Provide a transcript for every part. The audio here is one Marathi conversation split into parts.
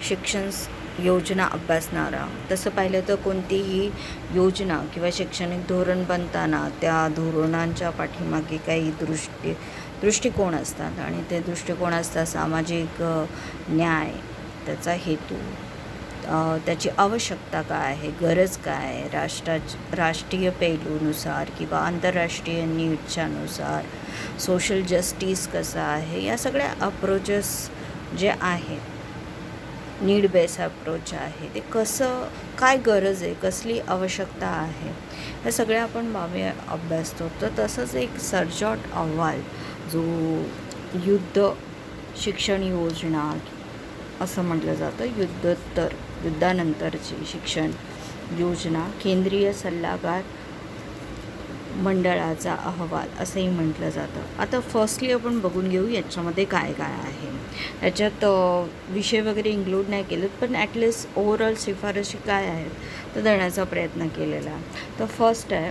शिक्षण योजना अभ्यासणारा. तसं पाहिलं तर कोणतीही योजना किंवा शैक्षणिक धोरण बनताना त्या धोरणांच्या पाठीमागे काही दृष्टिकोन असतात आणि ते दृष्टिकोन असतात सामाजिक न्याय, त्याचा हेतू, त्याची आवश्यकता काय आहे, गरज काय आहे, राष्ट्रीय पैलूनुसार किंवा आंतरराष्ट्रीय नीडच्यानुसार, सोशल जस्टिस कसं आहे, या सगळ्या अप्रोचेस जे आहेत, नीड बेस अप्रोच आहे, ते कसं, काय गरज आहे, कसली आवश्यकता आहे, हे सगळ्या आपण बाबी अभ्यासतो. तर तसंच एक सचोट अहवाल जो युद्ध शिक्षण योजना असं म्हटलं जातं, युद्धानंतरची शिक्षण योजना केंद्रीय सल्लागार मंडळाचा अहवाल असंही म्हटलं जातं. आता फर्स्टली आपण बघून घेऊ याच्यामध्ये काय काय आहे. याच्यात विषय वगैरे इन्क्लूड नाही केलेत, पण ॲटलिस्ट ओव्हरऑल शिफारशी काय आहेत तर देण्याचा प्रयत्न केलेला आहे. तर फर्स्ट आहे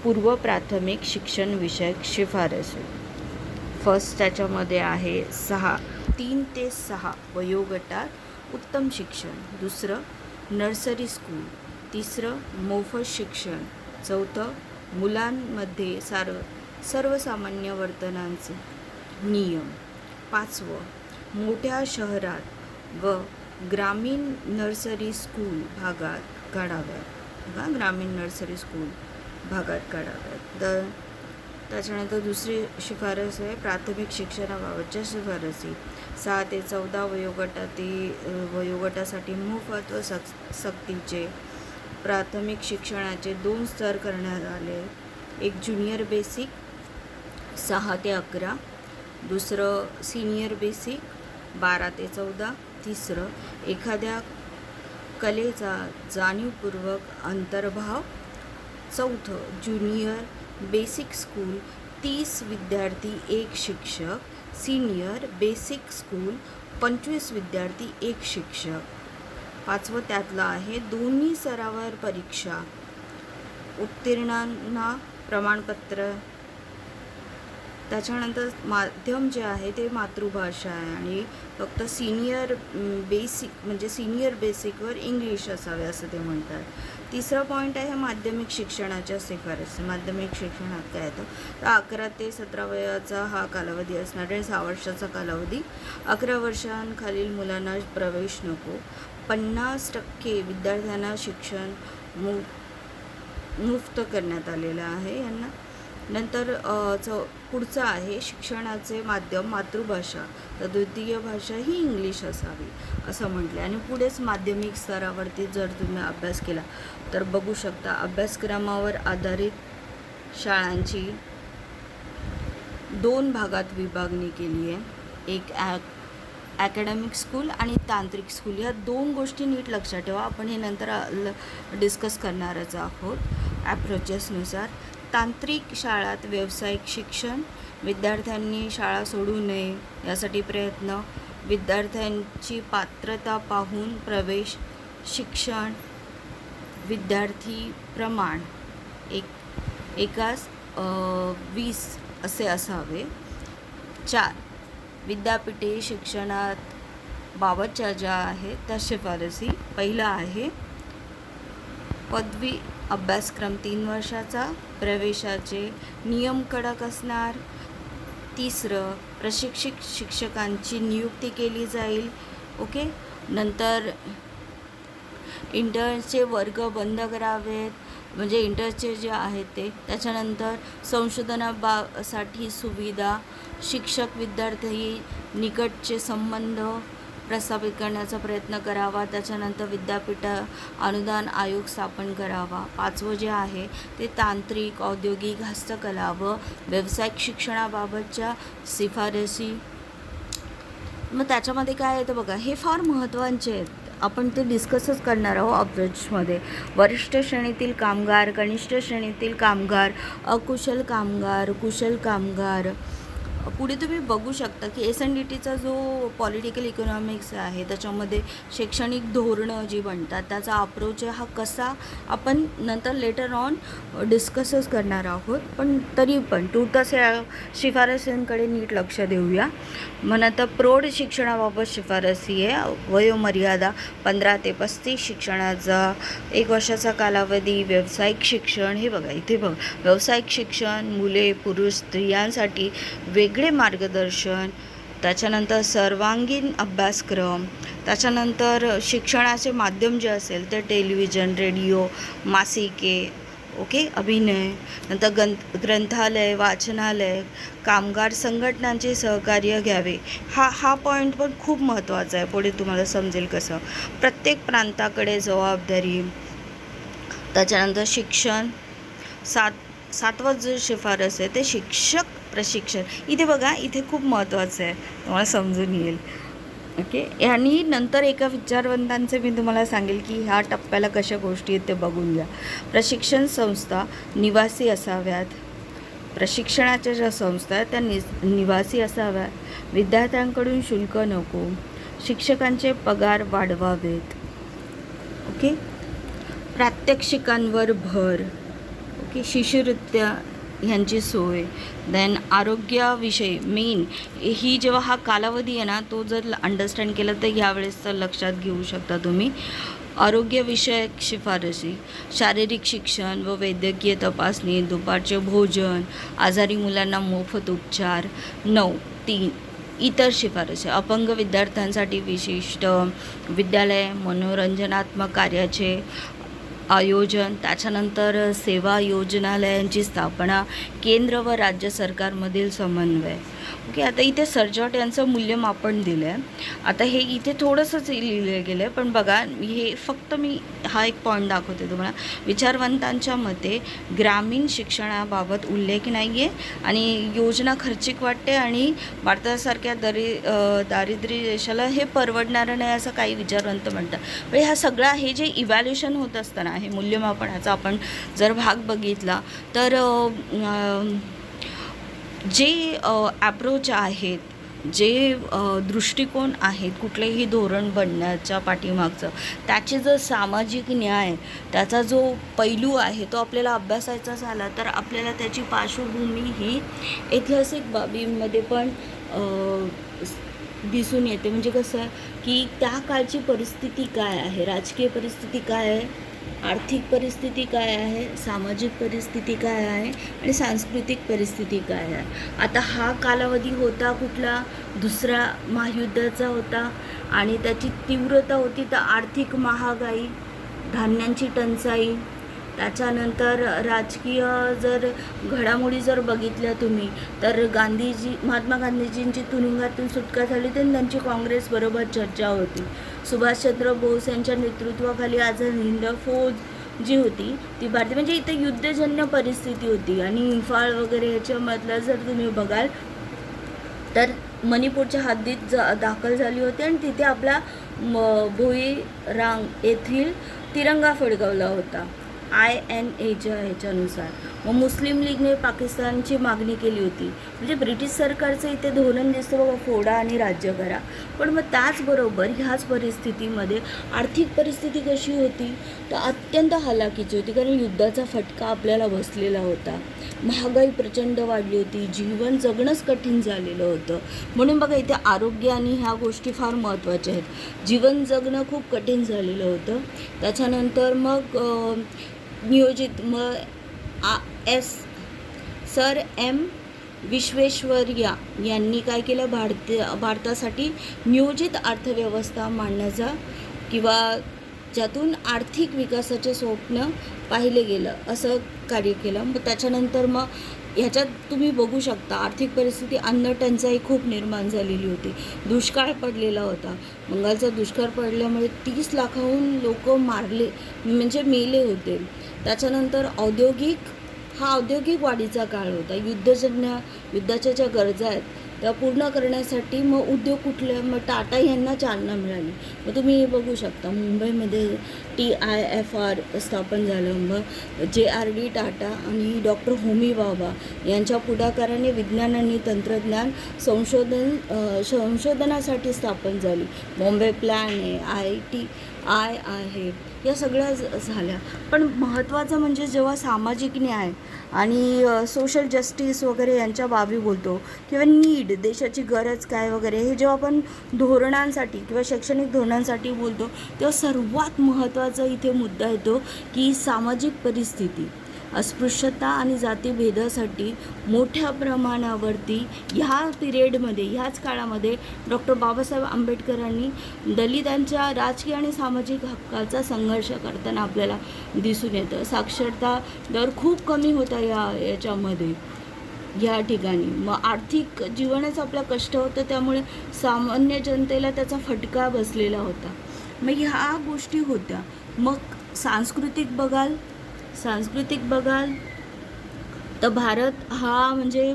पूर्व प्राथमिक शिक्षण विषयक शिफारसी. फर्स्ट त्याच्यामध्ये आहे 3 ते 6 वयोगटात उत्तम शिक्षण. दुसरं नर्सरी स्कूल. तिसरं मोफत शिक्षण. चौथं मुलांमध्ये सर्वसामान्य वर्तनाचे नियम. 5वं मोठ्या शहरात व ग्रामीण नर्सरी स्कूल भागात काढाव्यात. ग्रामीण नर्सरी स्कूल भागात काढाव्यात. तर त्याच्यानंतर दुसरी शिफारस आहे प्राथमिक शिक्षणाबाबतच्या शिफारसी. 6 ते 14 वयोगटासाठी मोफत व सक्तीचे प्राथमिक शिक्षणाचे 2 स्तर करण्यात आले. एक ज्युनियर बेसिक 6 ते 11, दुसरं सिनियर बेसिक 12 ते 14, तिसरं एखाद्या कलेचा जाणीवपूर्वक अंतर्भाव, चौथं ज्युनियर बेसिक स्कूल 30 विद्यार्थी 1 शिक्षक, सीनियर बेसिक स्कूल 25 विद्यार्थी 1 शिक्षक. 5वं त्यातलं आहे दोन्ही स्तरावर परीक्षा, उत्तीर्णांना प्रमाणपत्र. त्याच्यानंतर माध्यम जे आहे ते मातृभाषा आहे आणि फक्त सिनियर बेसिकवर इंग्लिश असावे असं ते म्हणतात. तिसरा पॉईंट आहे माध्यमिक शिक्षणाच्या शिफारसी. माध्यमिक शिक्षणात काय येतं तर 11 ते 17 वयाचा हा कालावधी असणार आहे. 6 वर्षाचा कालावधी. 11 वर्षांखालील मुलांना प्रवेश नको. 50% विद्यार्थ्यांना शिक्षण मुफ्त करण्यात आलेलं आहे यांना. नंतर पुढचं आहे शिक्षणाचे माध्यम मातृभाषा, तर द्वितीय भाषा ही इंग्लिश असावी असं म्हटलं. आणि पुढेच माध्यमिक स्तरावरती जर तुम्ही अभ्यास केला तर बघू शकता अभ्यासक्रमावर आधारित शाळांची 2 भागात विभागणी केली आहे. एक ॲकॅडमिक स्कूल आणि तांत्रिक स्कूल. या 2 गोष्टी नीट लक्षात ठेवा. आपण हे नंतर डिस्कस करणारच आहोत ॲप्रोचेसनुसार. तांत्रिक शाळात व्यावसायिक शिक्षण, विद्यार्थ्यांनी शाळा सोडू नये यासाठी प्रयत्न, विद्यार्थ्यांची पात्रता पाहून प्रवेश, शिक्षण, विद्यार्थी प्रमाण एकास 20 असे असावे. 4 विद्यापीठे शिक्षणात बाबतच्या ज्या आहेत त्या शिफारसी. पहिला आहे पदवी अभ्यासक्रम 3 वर्षाचा, प्रवेशाचे नियम कडक असणार. तिसरं प्रशिक्षित शिक्षकांची नियुक्ती केली जाईल. ओके. नंतर इंटर्नचे वर्ग बंद करावेत, म्हणजे इंटर्नचे जे आहेत ते. त्याच्यानंतर संशोधनासाठी सुविधा, शिक्षक विद्यार्थी निकटचे संबंध प्रस्थापित करण्याचा प्रयत्न करावा. त्याच्यानंतर विद्यापीठ अनुदान आयोग स्थापन करावा. 5वं जे आहे ते तांत्रिक, औद्योगिक, हस्तकला व व्यावसायिक शिक्षणाबाबतच्या शिफारसी. मग त्याच्यामध्ये काय येतं बघा, हे फार महत्त्वाचे आहेत, आपण ते डिस्कसच करणार आहोत अप्रोचमध्ये. वरिष्ठ श्रेणीतील कामगार, कनिष्ठ श्रेणीतील कामगार, अकुशल कामगार, कुशल कामगार, पुढे तुम्ही बघू शकता की SNDTचा जो पॉलिटिकल इकॉनॉमिक्स आहे त्याच्यामध्ये शैक्षणिक धोरणं जी बनतात त्याचा अप्रोच आहे हा कसा आपण नंतर लेटर ऑन डिस्कसच करणार आहोत. पण तरी पण तूर्तास या शिफारसींकडे नीट लक्ष देऊया. मग आता प्रौढ शिक्षणाबाबत शिफारसी आहे. वयोमर्यादा 15 ते 35, शिक्षणाचा 1 वर्षाचा कालावधी, व्यावसायिक शिक्षण. हे बघा इथे बघ, व्यावसायिक शिक्षण मुले पुरुष स्त्रियांसाठी वेगळे मार्गदर्शन, त्याच्यानंतर सर्वांगीण अभ्यासक्रम, त्याच्यानंतर शिक्षणाचे माध्यम जे असेल ते टेलिव्हिजन, रेडिओ, मासिके, ओके, अभिनय, नंतर ग्रंथालय, वाचनालय, कामगार संघटनांचे सहकार्य घ्यावे. हा पॉईंट पण खूप महत्त्वाचा आहे. पुढे तुम्हाला समजेल कसं. प्रत्येक प्रांताकडे जबाबदारी. त्याच्यानंतर शिक्षण, सातवा जो शिफारस आहे ते शिक्षक प्रशिक्षण. इथे बघा, इथे खूप महत्त्वाचं आहे, तुम्हाला समजून येईल. ओके, आणि नंतर एका विचारवंतांचे मी तुम्हाला सांगेल की ह्या टप्प्याला कशा गोष्टी आहेत ते बघून घ्या. प्रशिक्षण संस्था निवासी असाव्यात. प्रशिक्षणाच्या ज्या संस्था आहेत त्या निवासी असाव्यात. विद्यार्थ्यांकडून शुल्क नको. शिक्षकांचे पगार वाढवावेत. ओके, प्रात्यक्षिकांवर भर. ओके, शिष्यवृत्त्या ह्यांची सोय. देन आरोग्याविषयी मेन ही जेव्हा हा कालावधी आहे ना तो जर अंडरस्टँड केला तर ह्यावेळेस तर लक्षात घेऊ शकता तुम्ही. आरोग्यविषयक शिफारसी, शारीरिक शिक्षण व वैद्यकीय तपासणी, दुपारचे भोजन, आजारी मुलांना मोफत उपचार. 9.3 इतर शिफारसी, अपंग विद्यार्थ्यांसाठी विशिष्ट विद्यालय, मनोरंजनात्मक कार्याचे आयोजन, त्याच्यानंतर सेवा योजनालयांची स्थापना, केंद्र व राज्य सरकारमधील समन्वय. ओके, आता इथे सर्जॉट यांचं मूल्यमापन दिलं आहे. आता हे इथे थोडंसंच लिहिलं गेलं आहे, पण बघा हे फक्त मी हा एक पॉईंट दाखवते तुम्हाला. विचारवंतांच्या मते ग्रामीण शिक्षणाबाबत उल्लेख नाही आहे आणि योजना खर्चिक वाटते आणि भारतासारख्या दारिद्र्य देशाला हे परवडणारं नाही असं काही विचारवंत म्हणतात. पण ह्या सगळा हे जे इव्हॅल्युएशन होत असताना हे मूल्यमापनाचा आपण जर भाग बघितला तर जे अप्रोच आहेत, जे दृष्टिकोन आहेत कुठलेही धोरण बनण्याच्या पाठीमागचं, त्याचे जर सामाजिक न्याय त्याचा जो पैलू आहे तो आपल्याला अभ्यासायचा झाला तर आपल्याला त्याची पार्श्वभूमी ही ऐतिहासिक बाबींमध्ये पण दिसून येते. म्हणजे कसं आहे की त्या काळची परिस्थिती काय आहे, राजकीय परिस्थिती काय आहे, आर्थिक परिस्थिती काय आहे, सामाजिक परिस्थिती काय आहे आणि सांस्कृतिक परिस्थिती काय आहे. आता हा कालावधी होता कुठला, दुसरा महायुद्धाचा होता आणि त्याची तीव्रता होती तर आर्थिक महागाई, धान्यांची टंचाई, त्याच्यानंतर राजकीय जर घडामोडी जर बघितल्या तुम्ही तर महात्मा गांधीजींची तुरुंगातून सुटका झाली तर त्यांची काँग्रेसबरोबर चर्चा होती. सुभाषचंद्र बोस यांच्या नेतृत्वाखाली आझाद हिंद फौज जी होती ती भारतीय, म्हणजे इथे युद्धजन्य परिस्थिती होती. आणि इम्फाळ वगैरे ह्याच्यामधलं जर तुम्ही बघाल तर मणिपूरच्या हद्दीत दाखल झाली होती आणि तिथे आपला भोईरांग येथील तिरंगा फडकवला होता INAच्या ह्याच्यानुसार. मग मुस्लिम लीगने पाकिस्तानची मागणी केली होती. म्हणजे ब्रिटिश सरकारचं इथे धोरण दिसतं बघा, फोडा आणि राज्य करा. पण मग त्याचबरोबर ह्याच परिस्थितीमध्ये आर्थिक परिस्थिती कशी होती तर अत्यंत हलाखीची होती, कारण युद्धाचा फटका आपल्याला बसलेला होता. महागाई प्रचंड वाढली होती, जीवन जगणंच कठीण झालेलं होतं. म्हणून बघा इथे आरोग्य आणि ह्या गोष्टी फार महत्त्वाच्या आहेत. जीवन जगणं खूप कठीण झालेलं होतं. त्याच्यानंतर मग नियोजित सर M विश्वेश्वरय्या यांनी काय केलं, भारतासाठी नियोजित अर्थव्यवस्था मांडण्याचा किंवा ज्यातून आर्थिक विकासाचे स्वप्न पाहिले गेलं असं कार्य केलं. मग त्याच्यानंतर मग ह्याच्यात तुम्ही बघू शकता आर्थिक परिस्थिती, अन्न टंचाई खूप निर्माण झालेली होती. दुष्काळ पडलेला होता. बंगालचा दुष्काळ पडल्यामुळे 30 लाखाहून लोक मेले होते. त्याच्यानंतर औद्योगिक वाढीचा काळ होता. युद्धाच्या ज्या गरजा आहेत त्या पूर्ण करण्यासाठी मग उद्योग कुठले, मग टाटा यांना चालना मिळाली. मग तुम्ही हे बघू शकता, मुंबईमध्ये TIFR स्थापन झालं. मग JRD टाटा आणि डॉक्टर होमी भाभा यांच्या पुढाकाराने विज्ञान आणि तंत्रज्ञान संशोधनासाठी स्थापन झाली. बॉम्बे प्लॅन आहे, ITI आहे, या सगळ्या झाल्या. पण महत्त्वाचं म्हणजे जेव्हा सामाजिक न्याय आणि सोशल जस्टिस वगैरे यांच्या बाबी बोलतो, किंवा नीड, देशाची गरज काय वगैरे, हे जेव्हा आपण धोरणांसाठी किंवा शैक्षणिक धोरणांसाठी बोलतो, तेव्हा सर्वात महत्त्वाचा इथे मुद्दा येतो की सामाजिक परिस्थिती, अस्पृश्यता आणि जातीभेदासाठी मोठ्या प्रमाणावरती ह्या पिरियडमध्ये, ह्याच काळामध्ये डॉक्टर बाबासाहेब आंबेडकरांनी दलितांच्या राजकीय आणि सामाजिक हक्काचा संघर्ष करताना आपल्याला दिसून येतं. साक्षरता दर खूप कमी होता याच्यामध्ये, या ठिकाणी. मग आर्थिक जीवनच आपलं कष्ट होतं, त्यामुळे सामान्य जनतेला त्याचा फटका बसलेला होता. मग ह्या गोष्टी होत्या. मग सांस्कृतिक बघाल तर भारत हा म्हणजे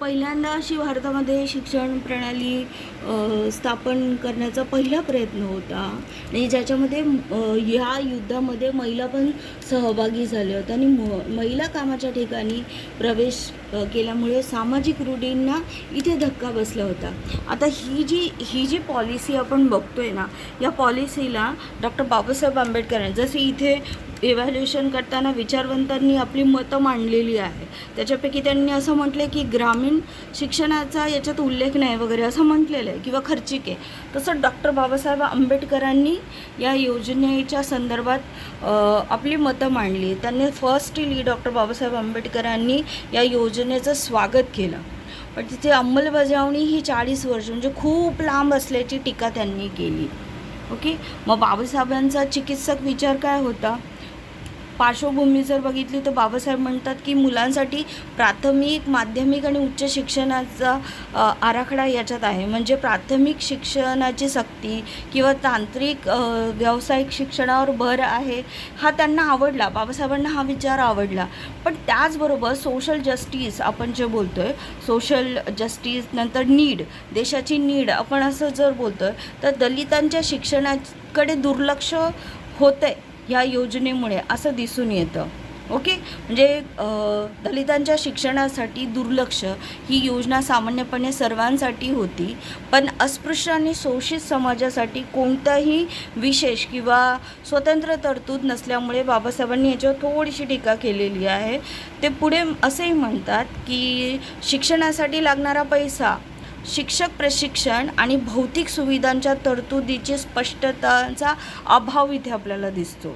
पहिल्यांदा अशी भारतामध्ये शिक्षण प्रणाली स्थापन करण्याचा पहिला प्रयत्न होता, आणि ज्याच्यामध्ये ह्या युद्धामध्ये महिला पण सहभागी झाल्या होत्या, आणि महिला कामाच्या ठिकाणी प्रवेश केल्यामुळे सामाजिक रूढींना इथे धक्का बसला होता. आता ही जी पॉलिसी आपण बघतोय ना, या पॉलिसीला डॉक्टर बाबासाहेब आंबेडकरांनी, जसे इथे इव्हॅल्युएशन करताना विचारवंतांनी आपली मतं मांडलेली आहे, त्याच्यापैकी त्यांनी असं म्हटलं की ग्रामीण शिक्षणाचा याच्यात उल्लेख नाही वगैरे असं म्हटलेलं आहे, किंवा खर्चिक आहे. तसं डॉक्टर बाबासाहेब आंबेडकरांनी या योजनेच्या संदर्भात आपली मतं मांडली. त्यांनी फर्स्टली डॉक्टर बाबासाहेब आंबेडकरांनी या योजनेचं स्वागत केलं, पण तिथे अंमलबजावणी ही 40 वर्ष म्हणजे खूप लांब असल्याची टीका त्यांनी केली. ओके. मग बाबासाहेबांचा चिकित्सक विचार काय होता, पार्श्वभूमी जर बघितली तर बाबासाहेब म्हणतात की मुलांसाठी प्राथमिक, माध्यमिक आणि उच्च शिक्षणाचा आराखडा याच्यात आहे. म्हणजे प्राथमिक शिक्षणाची सक्ती किंवा तांत्रिक व्यावसायिक शिक्षणावर भर आहे, हा त्यांना आवडला, बाबासाहेबांना हा विचार आवडला. पण त्याचबरोबर सोशल जस्टिस, आपण जे बोलतो आहे सोशल जस्टिस, नंतर नीड, देशाची नीड आपण असं जर बोलतो आहे, तर दलितांच्या शिक्षणाकडे दुर्लक्ष होतं आहे ह्या योजनेमुळे, असं दिसून येतं. ओके. म्हणजे दलितांच्या शिक्षणासाठी दुर्लक्ष, ही योजना सामान्यपणे सर्वांसाठी होती, पण अस्पृश्य आणि शोषित समाजासाठी कोणताही विशेष किंवा स्वतंत्र तरतूद नसल्यामुळे बाबासाहेबांनी याच्यावर थोडीशी टीका केलेली आहे. ते पुढे असेही म्हणतात की शिक्षणासाठी लागणारा पैसा, शिक्षक प्रशिक्षण आणि भौतिक सुविधांच्या तरतुदीची स्पष्टताचा अभाव इथे आपल्याला दिसतो.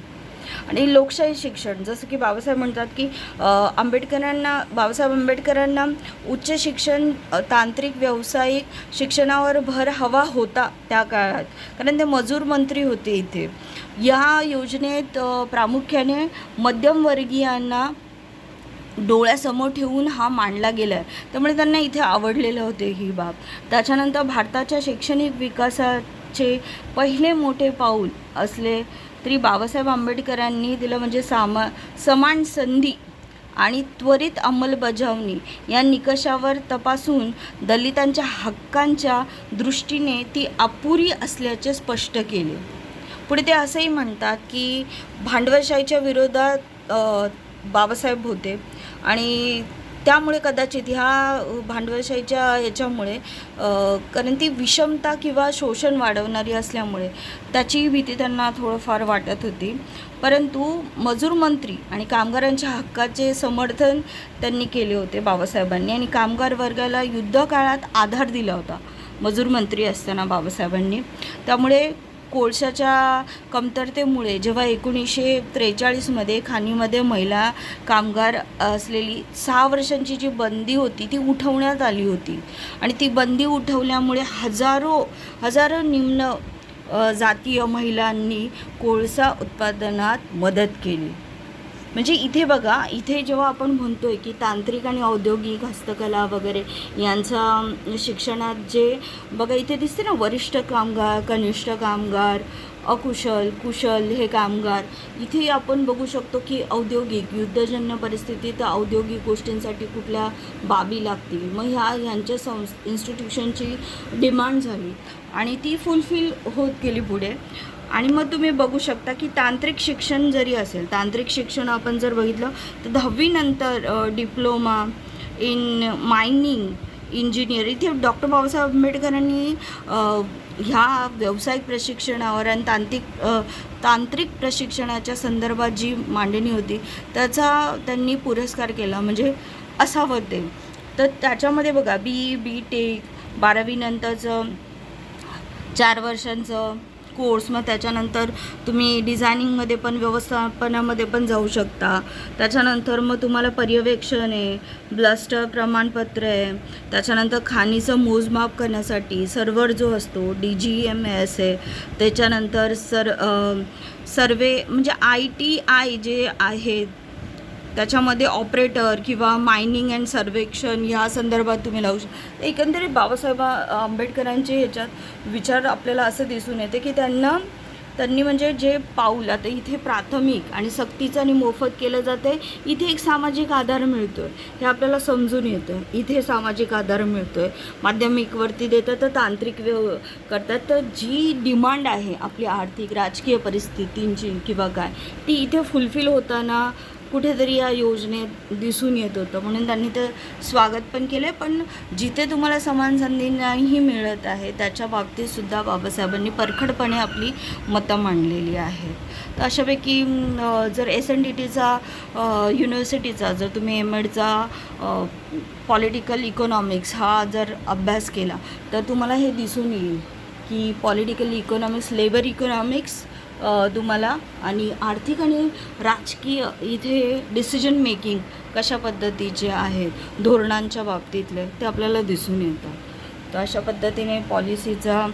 आणि लोकशाही शिक्षण, जसं की बाबासाहेब म्हणतात की बाबासाहेब आंबेडकरांना उच्च शिक्षण, तांत्रिक व्यावसायिक शिक्षणावर भर हवा होता त्या काळात, कारण ते मजूर मंत्री होते इथे. या योजनेत प्रामुख्याने मध्यमवर्गीयांना डोळ्यासमोर ठेवून हा मांडला गेला आहे, त्यामुळे त्यांना इथे आवडलेलं होते ही बाब. त्याच्यानंतर भारताच्या शैक्षणिक विकासाचे पहिले मोठे पाऊल असले तरी बाबासाहेब आंबेडकरांनी दिलं, म्हणजे समान संधी आणि त्वरित अंमलबजावणी या निकषावर तपासून दलितांच्या हक्कांच्या दृष्टीने ती अपुरी असल्याचे स्पष्ट केले. पुढे ते असंही म्हणतात की भांडवलशाहीच्या विरोधात बाबासाहेब होते, आणि त्यामुळे कदाचित ह्या भांडवलशाहीच्या याच्यामुळे, कारण ती विषमता किंवा शोषण वाढवणारी असल्यामुळे त्याची भीती त्यांना थोडंफार वाटत होती. परंतु मजूर मंत्री आणि कामगारांच्या हक्काचे समर्थन त्यांनी केले होते बाबासाहेबांनी, आणि कामगार वर्गाला युद्धकाळात आधार दिला होता मजूर मंत्री असताना बाबासाहेबांनी. त्यामुळे कोळशाच्या कमतरतेमुळे जेव्हा 1943मध्ये खाणीमध्ये महिला कामगार असलेली 6 वर्षांची जी बंदी होती ती उठवण्यात आली होती, आणि ती बंदी उठवल्यामुळे हजारो निम्न जातीय महिलांनी कोळसा उत्पादनात मदत केली. म्हणजे इथे बघा, इथे जेव्हा आपण म्हणतोय की तांत्रिक आणि औद्योगिक हस्तकला वगैरे यांचा शिक्षणात जे बघा इथे दिसते ना, वरिष्ठ कामगार, कनिष्ठ कामगार, अकुशल, कुशल हे कामगार. इथे आपण बघू शकतो की औद्योगिक युद्धजन्य परिस्थितीत औद्योगिक गोष्टींसाठी कुठल्या बाबी लागतील, मग ह्यांच्या इन्स्टिट्यूशनची डिमांड झाली आणि ती फुलफिल होत गेली पुढे. आणि मग तुम्ही बघू शकता की तांत्रिक शिक्षण जरी असेल, तांत्रिक शिक्षण आपण जर बघितलं तर 10वी नंतर डिप्लोमा इन मायनिंग इंजिनियर, इथे डॉक्टर बाबासाहेब आंबेडकरांनी ह्या व्यावसायिक प्रशिक्षणावर आणि तांत्रिक प्रशिक्षणाच्या संदर्भात जी मांडणी होती त्याचा त्यांनी पुरस्कार केला, म्हणजे असावं ते. तर त्याच्यामध्ये बघा बी टेक 12वी नंतरचं 4 वर्षांचं कोर्स, मग त्याच्यानंतर तुम्ही डिझायनिंगमध्ये पण व्यवस्थापनामध्ये पण जाऊ शकता. त्याच्यानंतर मग तुम्हाला पर्यवेक्षण आहे, ब्लस्टर प्रमाणपत्र आहे, त्याच्यानंतर खाणीचं मोजमाप करण्यासाठी सर्व्हर जो असतो DGMS आहे, त्याच्यानंतर सर्वे म्हणजे ITI जे आहेत त्याच्यामध्ये ऑपरेटर किंवा मायनिंग अँड सर्वेक्षण ह्या संदर्भात तुम्ही लावू शकता. एकंदरीत बाबासाहेब आंबेडकरांचे ह्याच्यात विचार आपल्याला असं दिसून येते की त्यांनी म्हणजे जे पाऊल आता इथे प्राथमिक आणि सक्तीचं आणि मोफत केलं जातं आहे, इथे एक सामाजिक आधार मिळतो आहे हे आपल्याला समजून येतं. इथे सामाजिक आधार मिळतो आहे, माध्यमिकवरती देतात तर तांत्रिक करतात, तर जी डिमांड आहे आपली आर्थिक राजकीय परिस्थितींची किंवा काय ती इथे फुलफिल होताना कुठेतरी या योजनेत दिसून येत होतं, म्हणून त्यांनी ते स्वागत पण केलं. पण जिथे तुम्हाला समान संधी नाही मिळत आहे त्याच्या बाबतीतसुद्धा बाबासाहेबांनी परखडपणे आपली मतं मांडलेली आहेत. तर अशापैकी जर SNDTचा युनिव्हर्सिटीचा जर तुम्ही MEdचा पॉलिटिकल इकॉनॉमिक्स हा जर अभ्यास केला तर तुम्हाला हे दिसून येईल की पॉलिटिकल इकॉनॉमिक्स, लेबर इकॉनॉमिक्स तुम्हाला आणि आर्थिक आणि राजकीय इथे डिसिजन मेकिंग कशा पद्धतीचे आहेत धोरणांच्या बाबतीतले ते आपल्याला दिसून येतात. तर अशा पद्धतीने पॉलिसीचा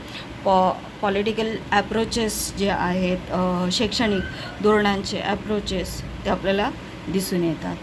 पॉलिटिकल ॲप्रोचेस जे आहेत, शैक्षणिक धोरणांचे ॲप्रोचेस ते आपल्याला दिसून येतात.